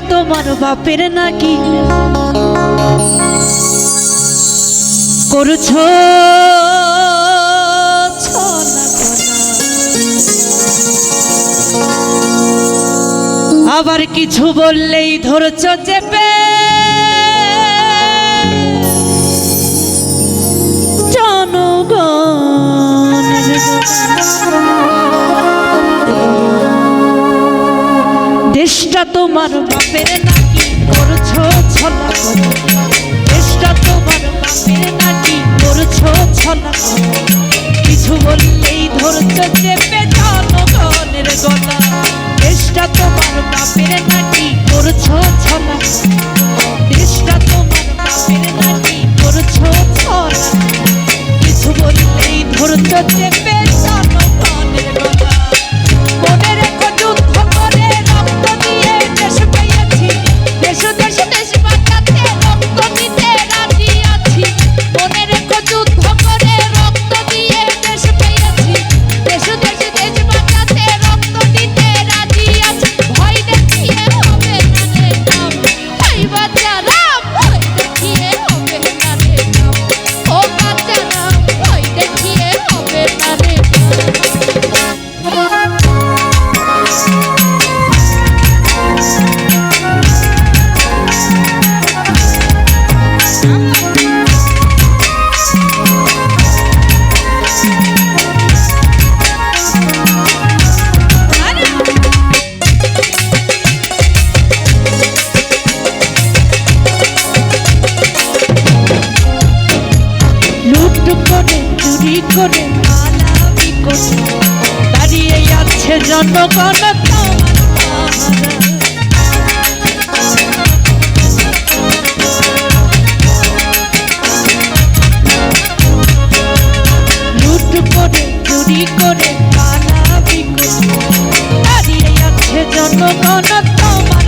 তোমার বাপের নাকি করছো আবার কিছু বললেই ধরছো চেপে দেশটা তোমার বাপের নাকি করছো ছলা দেশটা তোমার বাপের নাকি করছো ছলা কিছু বললেই ধরছো চেপে জনগণের গলা দেশটা তোমার বাপের নাকি করছো ছলা দেশটা তোমার বাপের নাকি করছো ছলা কিছু বললেই ধরছো চেপে জনগণের গলা মনে রেখো যুদ্ধ করে রক্ত দিয়ে দেশ পেয়েছি দেশ দেশ দেশ বাঁচাতে রক্ত দিতে রাজি আছি মনে রেখো যুদ্ধ করে রক্ত দিয়ে দেশ পেয়েছি দেশ দেশ দেশ বাঁচাতে রক্ত দিতে রাজি আছি ভয় দেখিয়ে হবে না রে কাম ওই বাচ্চারা ভয় দেখিয়ে হবে না রে কাম ও বাচ্চারা ভয় দেখিয়ে হবে না রে করে পালাবি করে দাঁড়িয়ে আছে জনগণ লুট করে চুরি করে পালাবি করে দাঁড়িয়ে আছে জনগণ তোমার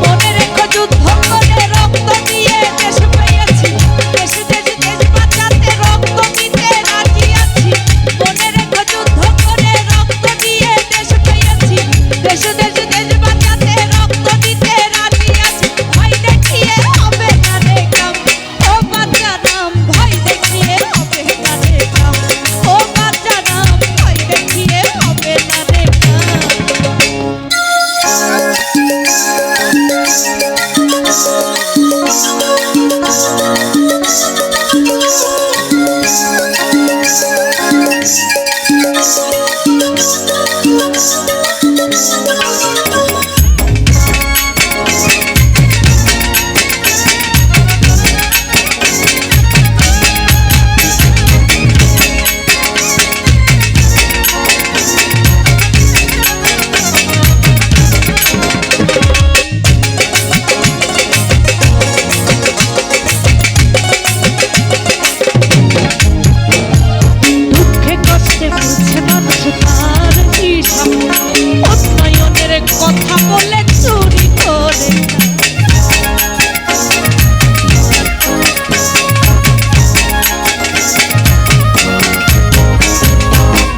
মনে রেখো যুদ্ধ করে রক্ত দিয়ে দেশ পেয়েছি দেশ দেশ দেশ বাঁচাতে রক্ত দিতে রাজি আছি মনে রেখো যুদ্ধ করে রক্ত দিয়ে দেশ পেয়েছি দেশ দেশ দেশ বাঁচাতে রক্ত দিতে রাজি আছি ভয় দেখিয়ে হবে না রে কাম ও বাচ্চারাম ভয় দেখিয়ে হবে না রে কাম ও বাচ্চারাম ভয় দেখিয়ে হবে না রে কথা বলে চুরি করে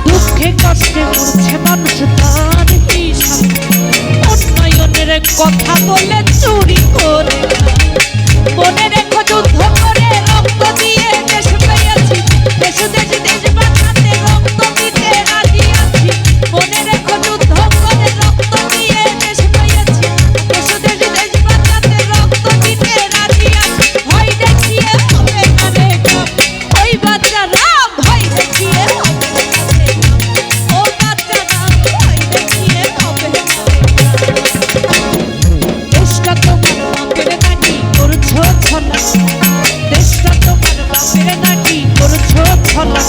দুঃখে কষ্টে মরছে মানুষ তার হিসাব উন্নয়নের কথা বলে চুরি করে মনে রেখো যুদ্ধ করে রক্ত দিয়ে দেশ পেয়েছি দেশ দেশ দেশ বাঁচাতে রক্ত দিতে রাজি আছি মনে রেখো যুদ্ধ করে রক্ত দিয়ে দেশ পেয়েছি দেশ দেশ দেশ বাঁচাতে রক্ত দিতে রাজি আছি ভয় দেখিয়ে হবে না রে কাম ওই বাচ্চারা ভয় দেখিয়ে হবে না রে কাম ও বাচ্চারা ভয় দেখিয়ে হবে না রে কাম দেশটা তোমার বাপের নাকি করছো ছলা দেশটা তোমার বাপের নাকি করছো ছলা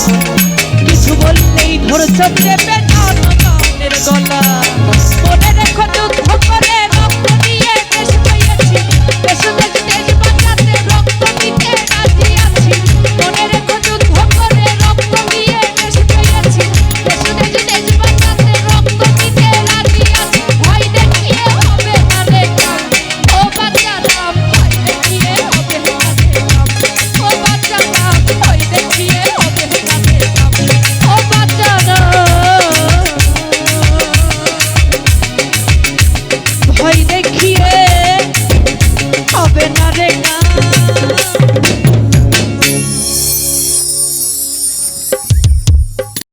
কিছু বললেই ধরছো চেপে জনগণের গলা মনে